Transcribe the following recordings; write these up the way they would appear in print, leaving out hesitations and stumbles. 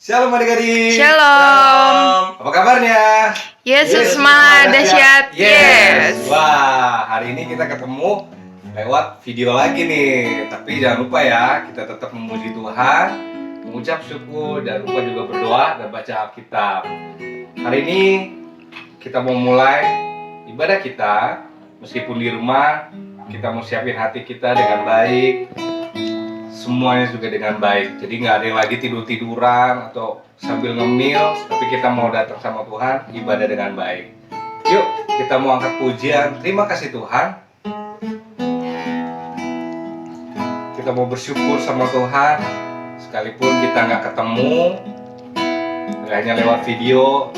Shalom adik-adik. Shalom. Apa kabarnya? Yesus Maha Dahsyat. Yes. Wah, hari ini kita ketemu lewat video lagi nih. Tapi jangan lupa ya, kita tetap memuji Tuhan, mengucap syukur, jangan lupa juga berdoa dan baca Alkitab. Hari ini kita mau mulai ibadah kita, meskipun di rumah kita mau siapin hati kita dengan baik. Semuanya juga dengan baik, jadi nggak ada yang lagi tidur-tiduran atau sambil ngemil, tapi kita mau datang sama Tuhan, ibadah dengan baik. Yuk, kita mau angkat pujian. Terima kasih Tuhan. Kita mau bersyukur sama Tuhan, sekalipun kita nggak ketemu, nggak hanya lewat video,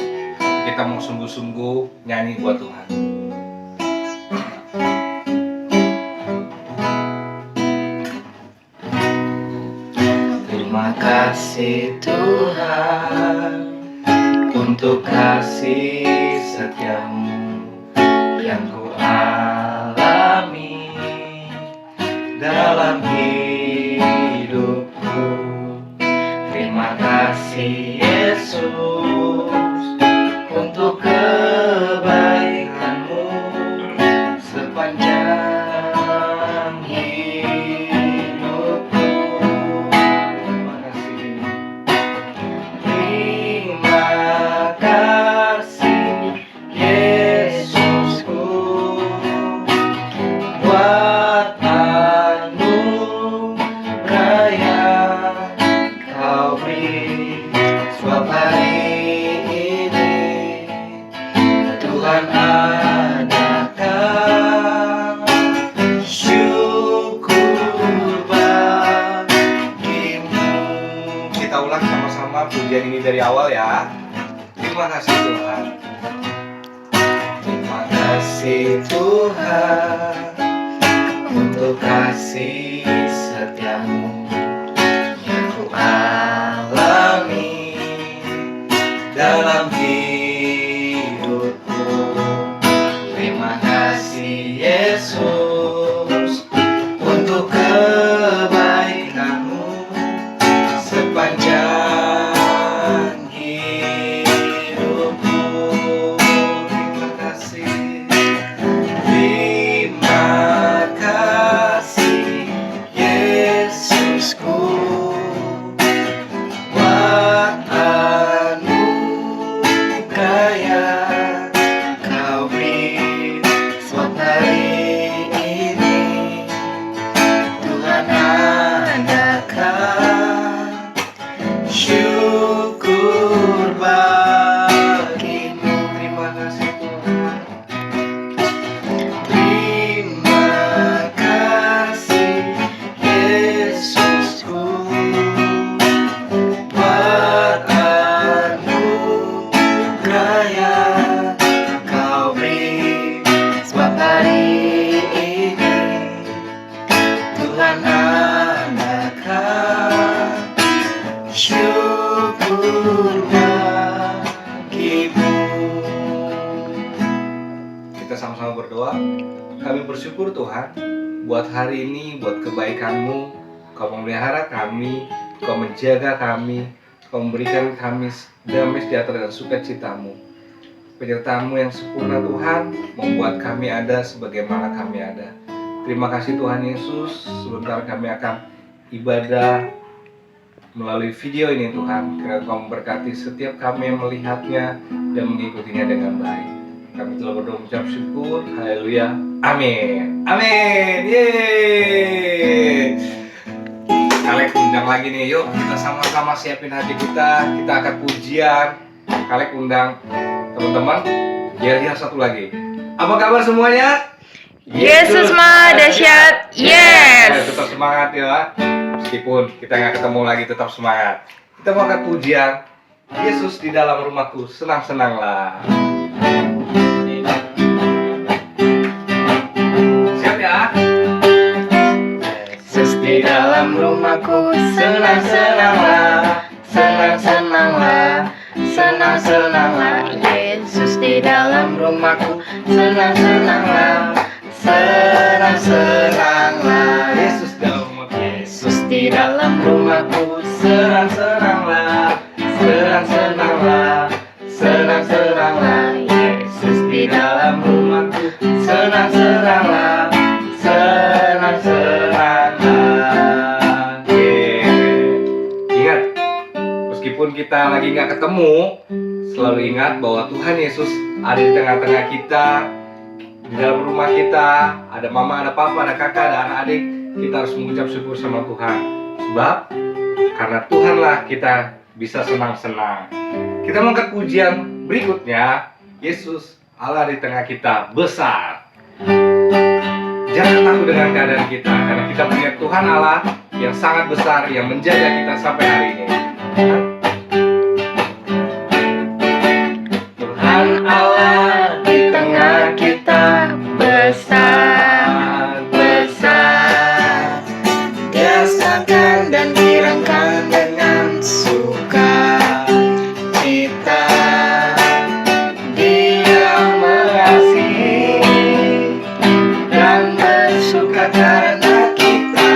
kita mau sungguh-sungguh nyanyi buat Tuhan. Terima kasih Tuhan untuk kasih setiamu yang ku alami dalam hidupku. Terima kasih Yesus untuk kebaikanmu sepanjang hidupku. Terima kasih Yesusku buat anugerah Kau beri setiap hari ini. Tuhan adakan syukur bagimu. Kita ulang sama-sama pujian ini dari awal ya. Terima kasih Tuhan. Terima kasih Tuhan untuk kasih setiamu yang ku alami dalam hidupku. Terima kasih Yesus untuk kebaikanmu sepanjang hidupku. Terima kasih. Terima kasih Yesusku buat anugerah Kau beri setiap hari ini. Tuhan adakan syukur bagimu. Terima kasih Tuhan. Terima kasih Yesusku buat anugerah Kau beri setiap hari ini. Tuhan adakan syukur bagimu. Kita sama-sama berdoa. Kami bersyukur Tuhan buat hari ini, buat kebaikan-Mu. Kau memelihara kami, Kau menjaga kami, Kau memberikan kami damai sejahtera dan sukacita-Mu. Penyertaan-Mu yang sempurna Tuhan membuat kami ada sebagaimana kami ada. Terima kasih Tuhan Yesus. Sebentar kami akan ibadah melalui video ini Tuhan. Kiranya Kau memberkati setiap kami yang melihatnya dan mengikutinya dengan baik. Kami telah berdoa mengucap syukur. Haleluya. Amin. Amin. Yeay. Kalek undang lagi nih. Yuk kita sama-sama siapin hati kita. Kita akan pujian. Kalek undang teman-teman. Dia satu lagi. Apa kabar semuanya? Yesus Maha Dahsyat. Yes. Tetap semangat ya. Meskipun kita nggak ketemu lagi, tetap semangat. Kita mau angkat pujian. Yesus di dalam rumahku, senang-senanglah. Siap ya? Yesus di dalam rumahku, senang-senanglah, senang-senanglah, senang-senanglah. Yesus di dalam rumahku, senang-senanglah, senang-senanglah. Yesus dalam rumahku, Yesus di dalam rumahku, senang-senanglah, senang hati. Ingat, meskipun kita lagi nggak ketemu, selalu ingat bahwa Tuhan Yesus ada di tengah-tengah kita. Di dalam rumah kita ada mama, ada papa, ada kakak, ada anak-adik. Kita harus mengucap syukur sama Tuhan. Sebab karena Tuhanlah kita bisa senang-senang. Kita mengangkat pujian berikutnya. Yesus Allah di tengah kita besar. Jangan takut dengan keadaan kita, karena kita punya Tuhan Allah yang sangat besar, yang menjaga kita sampai hari ini. Tuhan Allah di tengah kita besar, besar. Dia senangkan dan dirangkan dengan sukacita. Dia mengasihi dan bersuka karena kita.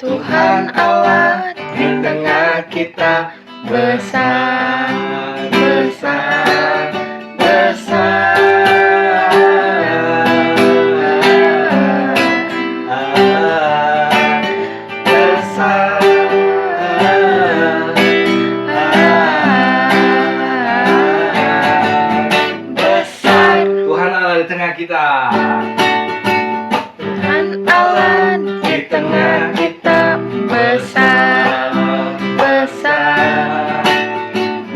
Tuhan Allah di tengah kita besar, besar, besar. Besar. Besar. Tuhan Allah di tengah kita. Tuhan Allah di tengah kita besar, besar.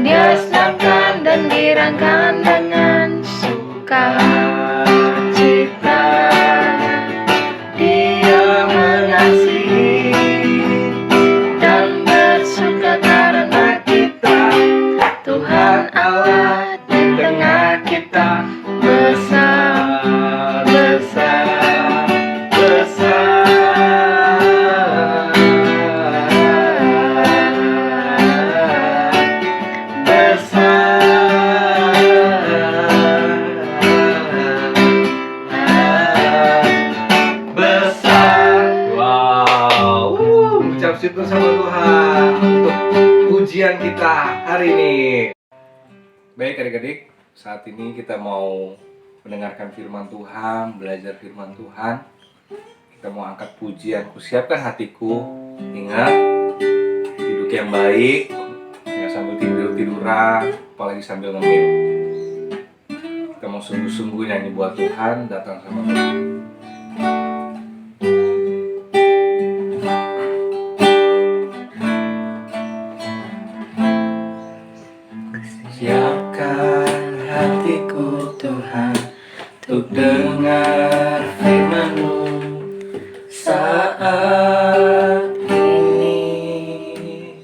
Dia senangkan dan dirangkan dengan sukacita. Dia mengasihi dan bersuka karena kita. Tuhan Allah di tengah kita besar, besar, besar. Wow, ucap syukur sama Tuhan untuk pujian kita hari ini. Baik adik-adik, saat ini kita mau mendengarkan firman Tuhan, belajar firman Tuhan. Kita mau angkat pujian, kusiapkan hatiku. Ingat, duduk yang baik, nggak sambil tidur-tiduran, apalagi sambil ngemil. Kita mau sungguh-sungguh nyanyi buat Tuhan, datang sama Tuhan. Siapkan hatiku Tuhan untuk dengar firman-Mu saat ini.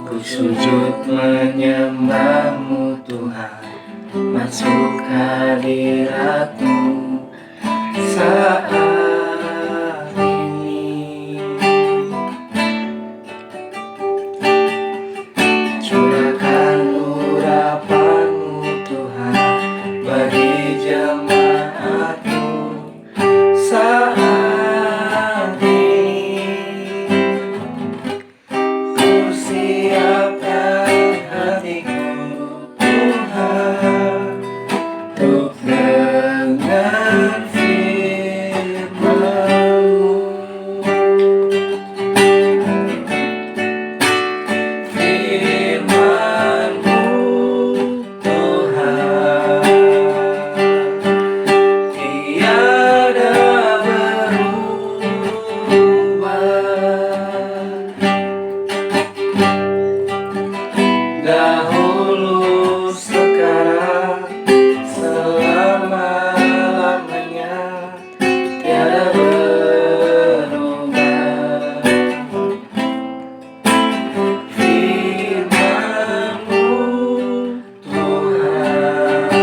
Ku sujud menyembah-Mu Tuhan, masuk hadirat-Mu saat ini. Curahkan urapan-Mu Tuhan bagi jemaat-Mu saat ini. Ku siapkan hatiku Tuhan untuk dengar firman-Mu. Firman-Mu Tuhan tiada berubah. Dahulu, sekarang, selama-lamanya tiada berubah. Firman-Mu Tuhan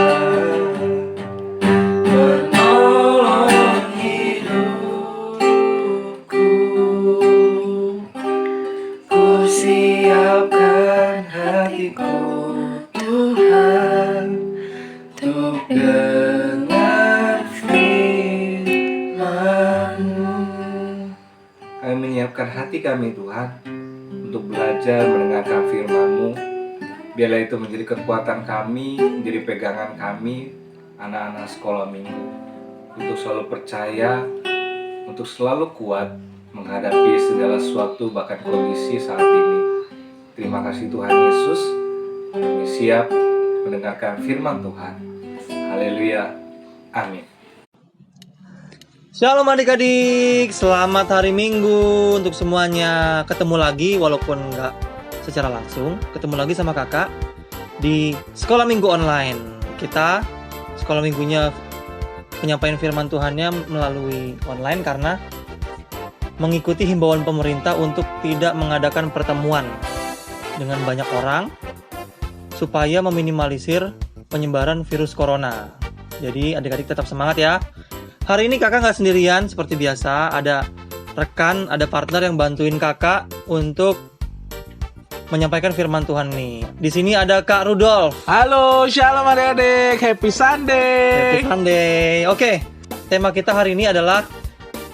menolong hidupku. Ku siapkan hatiku Tuhan untuk dengar firman-Mu. Kami menyiapkan hati kami Tuhan untuk belajar mendengarkan firman-Mu. Biarlah itu menjadi kekuatan kami, menjadi pegangan kami, anak-anak sekolah minggu. untuk selalu percaya, untuk selalu kuat menghadapi segala sesuatu bahkan kondisi saat ini. Terima kasih Tuhan Yesus, kami siap mendengarkan firman Tuhan. Haleluya, amin. Shalom adik-adik, selamat hari Minggu untuk semuanya. Ketemu lagi walaupun nggak secara langsung, ketemu lagi sama kakak di Sekolah Minggu Online. Kita sekolah minggunya penyampaian firman Tuhannya melalui online karena mengikuti himbauan pemerintah untuk tidak mengadakan pertemuan dengan banyak orang supaya meminimalisir penyebaran virus corona. Jadi adik-adik tetap semangat ya. Hari ini kakak nggak sendirian seperti biasa, ada rekan, ada partner yang bantuin kakak untuk menyampaikan firman Tuhan nih. Di sini ada Kak Rudolf. Halo, shalom adik-adik, happy Sunday. Happy Sunday. Oke, tema kita hari ini adalah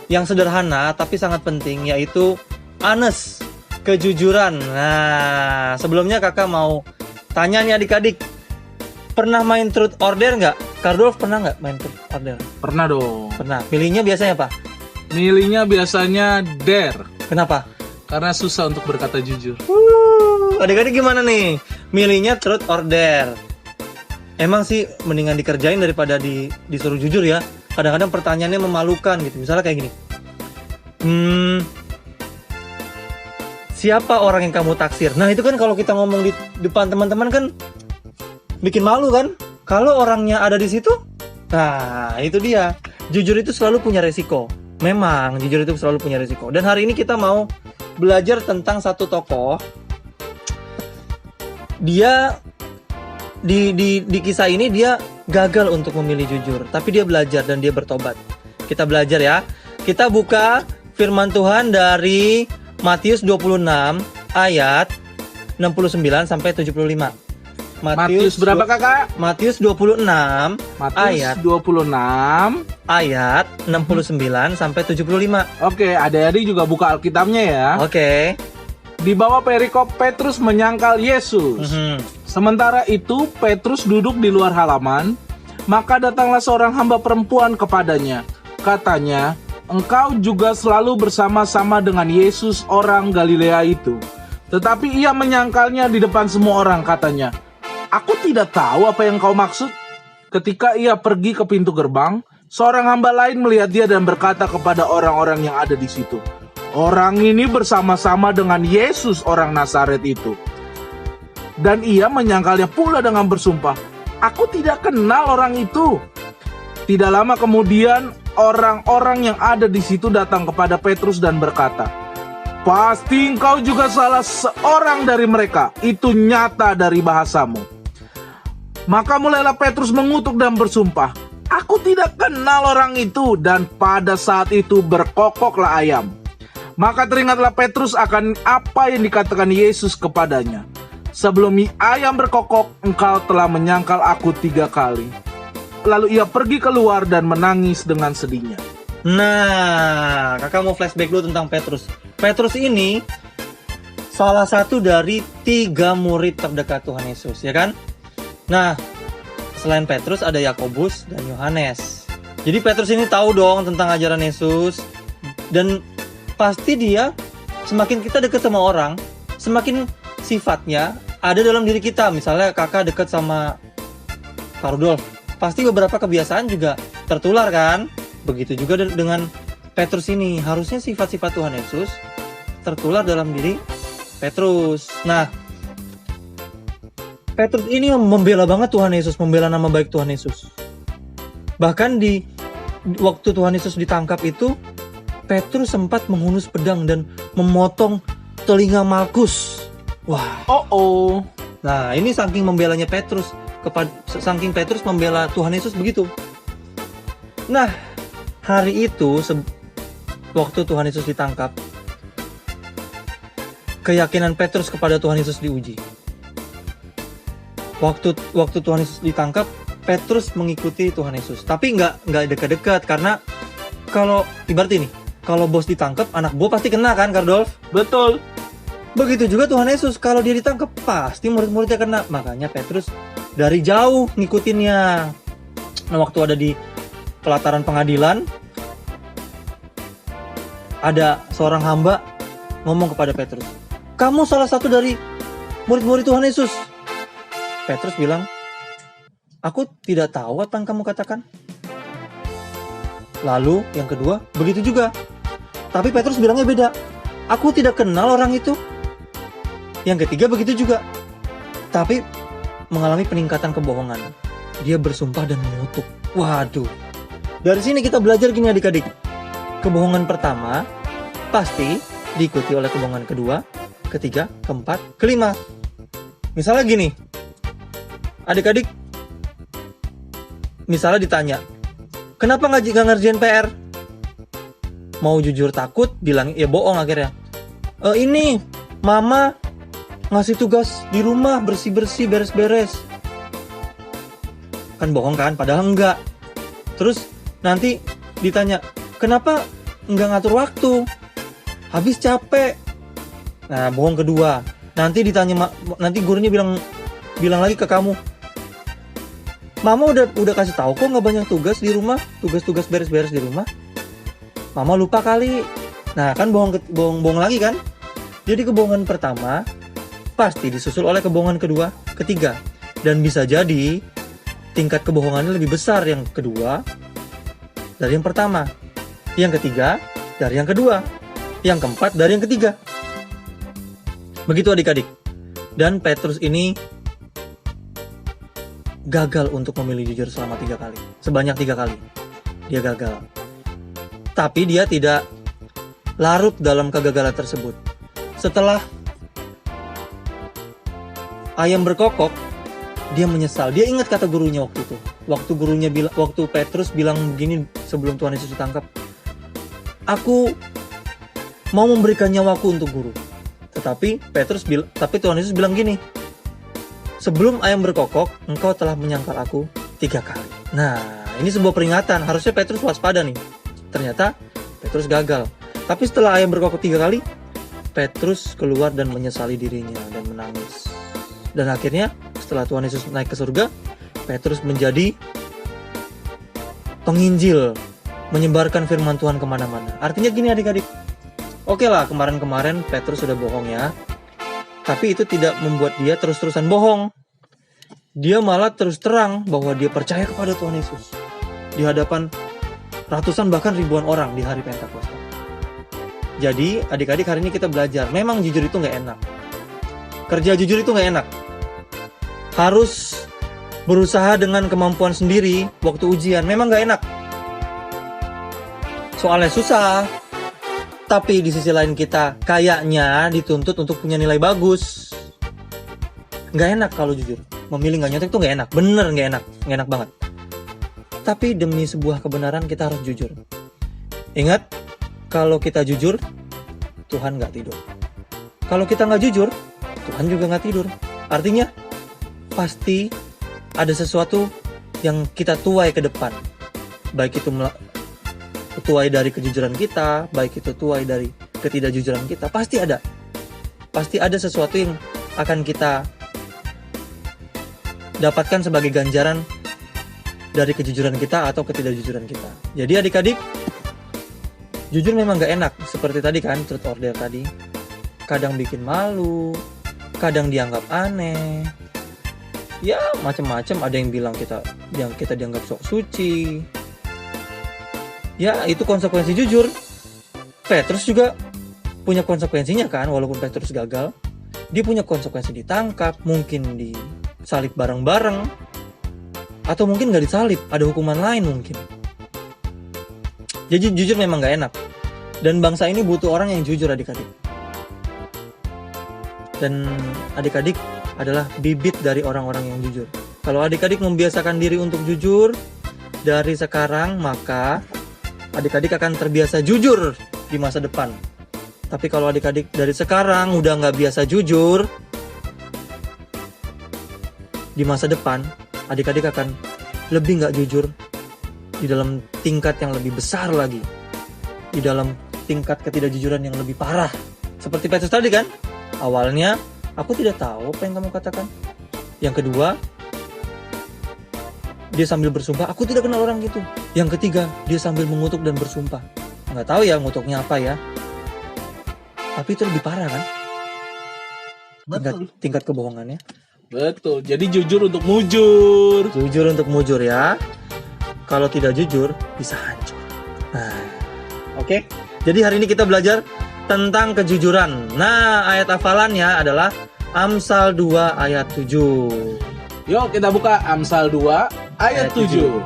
yang sederhana tapi sangat penting, yaitu honest, kejujuran. Nah, sebelumnya kakak mau tanya nih adik-adik, pernah main truth order nggak? Kak Rudolf pernah nggak main truth order? Pernah dong. Pernah. Pilihnya biasanya apa? Milihnya biasanya dare, Kenapa? karena susah untuk berkata jujur. Adik-adik gimana nih? Milihnya truth or dare. Emang sih mendingan dikerjain daripada disuruh jujur ya. Kadang-kadang pertanyaannya memalukan gitu. Misalnya kayak gini. Siapa orang yang kamu taksir? Nah itu kan kalau kita ngomong di depan teman-teman kan bikin malu kan? Kalau orangnya ada di situ, nah itu dia. Jujur itu selalu punya resiko. Memang jujur itu selalu punya resiko. Dan hari ini kita mau belajar tentang satu tokoh. Dia di kisah ini dia gagal untuk memilih jujur, tapi dia belajar dan dia bertobat. Kita belajar ya. Kita buka firman Tuhan dari Matius 26 ayat 69 sampai 75. Matius berapa kakak? Matius 26 Matius ayat 26. ayat 69 sampai 75. Oke, adik-adik juga buka Alkitabnya ya. Oke. Di bawah perikop Petrus menyangkal Yesus. Sementara itu Petrus duduk di luar halaman, maka datanglah seorang hamba perempuan kepadanya. Katanya, engkau juga selalu bersama-sama dengan Yesus orang Galilea itu. Tetapi ia menyangkalnya di depan semua orang, katanya, aku tidak tahu apa yang kau maksud. Ketika ia pergi ke pintu gerbang, seorang hamba lain melihat dia dan berkata kepada orang-orang yang ada di situ, orang ini bersama-sama dengan Yesus orang Nazaret itu. Dan ia menyangkalnya pula dengan bersumpah, aku tidak kenal orang itu. Tidak lama kemudian, orang-orang yang ada di situ datang kepada Petrus dan berkata, pasti engkau juga salah seorang dari mereka, itu nyata dari bahasamu. Maka mulailah Petrus mengutuk dan bersumpah, aku tidak kenal orang itu, dan pada saat itu berkokoklah ayam. Maka teringatlah Petrus akan apa yang dikatakan Yesus kepadanya. Sebelum ayam berkokok, engkau telah menyangkal aku 3 kali. Lalu ia pergi keluar dan menangis dengan sedihnya. Nah, kakak mau flashback dulu tentang Petrus. Petrus ini salah satu dari 3 murid terdekat Tuhan Yesus, ya kan? Nah, selain Petrus ada Yakobus dan Yohanes. Jadi Petrus ini tahu dong tentang ajaran Yesus. Dan pasti dia, semakin kita dekat sama orang, semakin sifatnya ada dalam diri kita. Misalnya kakak dekat sama Kak Rudolf, pasti beberapa kebiasaan juga tertular kan? Begitu juga dengan Petrus ini. Harusnya sifat-sifat Tuhan Yesus tertular dalam diri Petrus. Nah, Petrus ini membela banget Tuhan Yesus, membela nama baik Tuhan Yesus. Bahkan di waktu Tuhan Yesus ditangkap itu, Petrus sempat menghunus pedang dan memotong telinga Malkus. Wah. Nah, ini saking membelanya Petrus, saking Petrus membela Tuhan Yesus begitu. Nah, hari itu waktu Tuhan Yesus ditangkap, keyakinan Petrus kepada Tuhan Yesus diuji. Waktu Tuhan Yesus ditangkap, Petrus mengikuti Tuhan Yesus. Tapi nggak dekat-dekat, karena kalau ibarat ini, kalau bos ditangkap, anak buah pasti kena kan, Kardolf? Betul. Begitu juga Tuhan Yesus, kalau dia ditangkap pasti murid-muridnya kena. Makanya Petrus dari jauh ngikutinnya. Nah, waktu ada di pelataran pengadilan, ada seorang hamba ngomong kepada Petrus, "Kamu salah satu dari murid-murid Tuhan Yesus." Petrus bilang, "Aku tidak tahu apa yang kamu katakan." Lalu yang kedua, begitu juga. Tapi Petrus bilangnya beda. "Aku tidak kenal orang itu." Yang ketiga begitu juga. Tapi mengalami peningkatan kebohongan. Dia bersumpah dan mengutuk. Waduh. Dari sini kita belajar gini adik-adik. Kebohongan pertama pasti diikuti oleh kebohongan kedua, ketiga, keempat, kelima. Misalnya gini. Adik-adik misalnya ditanya, "Kenapa nggak ngerjain PR?" Mau jujur takut, bilang ya bohong akhirnya. Ini mama ngasih tugas di rumah, bersih-bersih, beres-beres. Kan bohong kan, padahal enggak. Terus nanti ditanya, "Kenapa enggak ngatur waktu? Habis capek." Nah, bohong kedua. Nanti ditanya, nanti gurunya bilang lagi ke kamu, "Mama udah kasih tahu kok nggak banyak tugas di rumah, tugas-tugas beres-beres di rumah. Mama lupa kali." Nah, kan bohong lagi kan? Jadi kebohongan pertama pasti disusul oleh kebohongan kedua, ketiga. Dan bisa jadi tingkat kebohongannya lebih besar yang kedua dari yang pertama, yang ketiga dari yang kedua, yang keempat dari yang ketiga. Begitu adik-adik. Dan Petrus ini gagal untuk memilih jujur selama 3 kali. Sebanyak 3 kali dia gagal. Tapi dia tidak larut dalam kegagalan tersebut. Setelah ayam berkokok, dia menyesal. Dia ingat kata gurunya waktu itu. Waktu Petrus bilang begini sebelum Tuhan Yesus ditangkap, "Aku mau memberikan nyawaku untuk guru." Tapi Tuhan Yesus bilang gini, "Sebelum ayam berkokok, engkau telah menyangkal aku 3 kali." Nah, ini sebuah peringatan. Harusnya Petrus waspada nih. Ternyata Petrus gagal. Tapi setelah ayam berkokok 3 kali, Petrus keluar dan menyesali dirinya dan menangis. Dan akhirnya setelah Tuhan Yesus naik ke surga, Petrus menjadi penginjil, menyebarkan firman Tuhan kemana-mana. Artinya gini adik-adik, oke lah kemarin-kemarin Petrus sudah bohong ya, tapi itu tidak membuat dia terus-terusan bohong. Dia malah terus terang bahwa dia percaya kepada Tuhan Yesus di hadapan ratusan bahkan ribuan orang di hari Pentakosta. Jadi adik-adik hari ini kita belajar, memang jujur itu gak enak. Kerja jujur itu gak enak. Harus berusaha dengan kemampuan sendiri waktu ujian, memang gak enak. Soalnya susah. Tapi di sisi lain kita kayaknya dituntut untuk punya nilai bagus. Gak enak kalau jujur. Memilih gak nyontek itu gak enak. Bener gak enak. Gak enak banget. Tapi demi sebuah kebenaran kita harus jujur. Ingat, kalau kita jujur, Tuhan gak tidur. Kalau kita gak jujur, Tuhan juga gak tidur. Artinya, pasti ada sesuatu yang kita tuai ke depan. Baik itu tuai dari kejujuran kita, baik itu tuai dari ketidakjujuran kita. Pasti ada. Pasti ada sesuatu yang akan kita dapatkan sebagai ganjaran dari kejujuran kita atau ketidakjujuran kita. Jadi adik-adik, jujur memang gak enak. Seperti tadi kan, truth order tadi. Kadang bikin malu, kadang dianggap aneh. Ya macam-macam, ada yang bilang kita dianggap sok suci. Ya itu konsekuensi jujur. Petrus juga punya konsekuensinya kan, walaupun Petrus gagal. Dia punya konsekuensi ditangkap, mungkin disalib bareng-bareng. Atau mungkin gak disalib, ada hukuman lain mungkin. Jadi jujur memang gak enak. Dan bangsa ini butuh orang yang jujur adik-adik. Dan adik-adik adalah bibit dari orang-orang yang jujur. Kalau adik-adik membiasakan diri untuk jujur dari sekarang, maka adik-adik akan terbiasa jujur di masa depan. Tapi kalau adik-adik dari sekarang udah gak biasa jujur, di masa depan adik-adik akan lebih gak jujur di dalam tingkat yang lebih besar lagi, di dalam tingkat ketidakjujuran yang lebih parah. Seperti Petrus tadi kan, awalnya aku tidak tahu apa yang kamu katakan. Yang kedua, dia sambil bersumpah, aku tidak kenal orang itu. Yang ketiga, dia sambil mengutuk dan bersumpah. Nggak tahu ya ngutuknya apa ya. Tapi itu lebih parah kan? Tingkat kebohongannya. Betul. Jadi jujur untuk mujur. Jujur untuk mujur ya. Kalau tidak jujur, bisa hancur. Nah, oke. Jadi hari ini kita belajar tentang kejujuran. Nah, ayat hafalannya adalah Amsal 2 ayat 7. Yuk kita buka Amsal 2 ayat 7.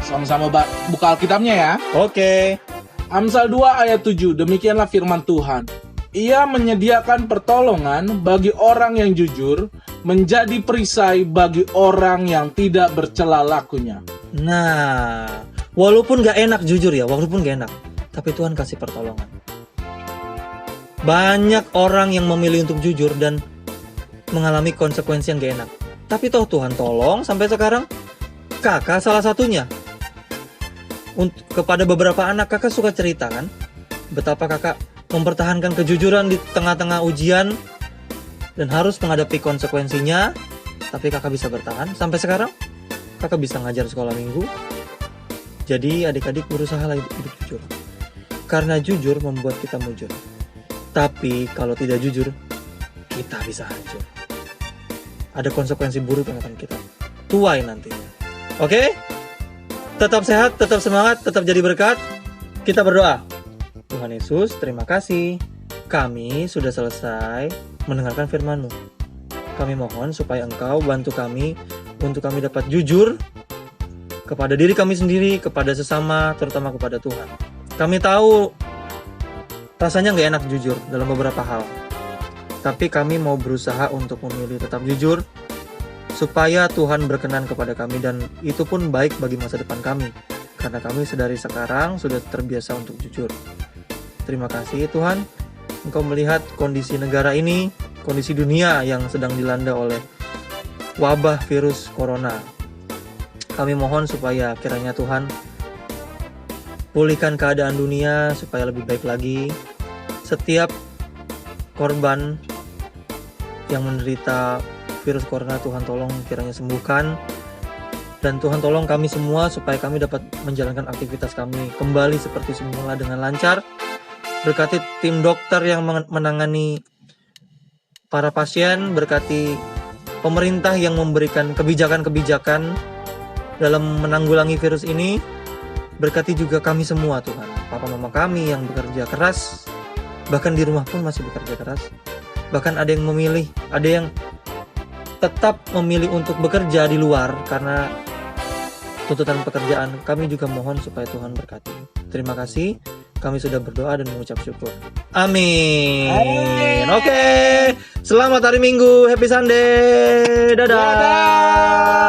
Sama-sama buka Alkitabnya ya. Oke. Amsal 2 ayat 7. Demikianlah firman Tuhan. Ia menyediakan pertolongan bagi orang yang jujur, menjadi perisai bagi orang yang tidak bercela lakunya. Nah, walaupun gak enak jujur ya, walaupun gak enak, tapi Tuhan kasih pertolongan. Banyak orang yang memilih untuk jujur dan mengalami konsekuensi yang gak enak. Tapi toh Tuhan tolong sampai sekarang. Kakak salah satunya. Kepada beberapa anak kakak suka cerita kan, betapa kakak mempertahankan kejujuran di tengah-tengah ujian dan harus menghadapi konsekuensinya. Tapi kakak bisa bertahan sampai sekarang. Kakak bisa ngajar sekolah minggu. Jadi adik-adik berusaha hidup jujur. Karena jujur membuat kita mujur. Tapi kalau tidak jujur, kita bisa hancur. Ada konsekuensi buruk yang akan kita tuai nantinya. Oke? Tetap sehat, tetap semangat, tetap jadi berkat. Kita berdoa. Tuhan Yesus, terima kasih. Kami sudah selesai mendengarkan firman-Mu. Kami mohon supaya Engkau bantu kami untuk kami dapat jujur kepada diri kami sendiri, kepada sesama, terutama kepada Tuhan. Kami tahu rasanya gak enak jujur dalam beberapa hal. Tapi kami mau berusaha untuk memilih tetap jujur supaya Tuhan berkenan kepada kami dan itu pun baik bagi masa depan kami. Karena kami sedari sekarang sudah terbiasa untuk jujur. Terima kasih Tuhan. Engkau melihat kondisi negara ini, kondisi dunia yang sedang dilanda oleh wabah virus corona. Kami mohon supaya kiranya Tuhan pulihkan keadaan dunia supaya lebih baik lagi. Setiap korban yang menderita virus corona, Tuhan tolong kiranya sembuhkan. Dan Tuhan tolong kami semua supaya kami dapat menjalankan aktivitas kami kembali seperti semula dengan lancar. Berkati tim dokter yang menangani para pasien, berkati pemerintah yang memberikan kebijakan-kebijakan dalam menanggulangi virus ini. Berkati juga kami semua Tuhan, papa mama kami yang bekerja keras, bahkan di rumah pun masih bekerja keras. Bahkan ada yang memilih, ada yang tetap memilih untuk bekerja di luar karena tuntutan pekerjaan. Kami juga mohon supaya Tuhan berkati. Terima kasih, kami sudah berdoa dan mengucap syukur. Amin. Oke, selamat hari Minggu, happy Sunday, dadah.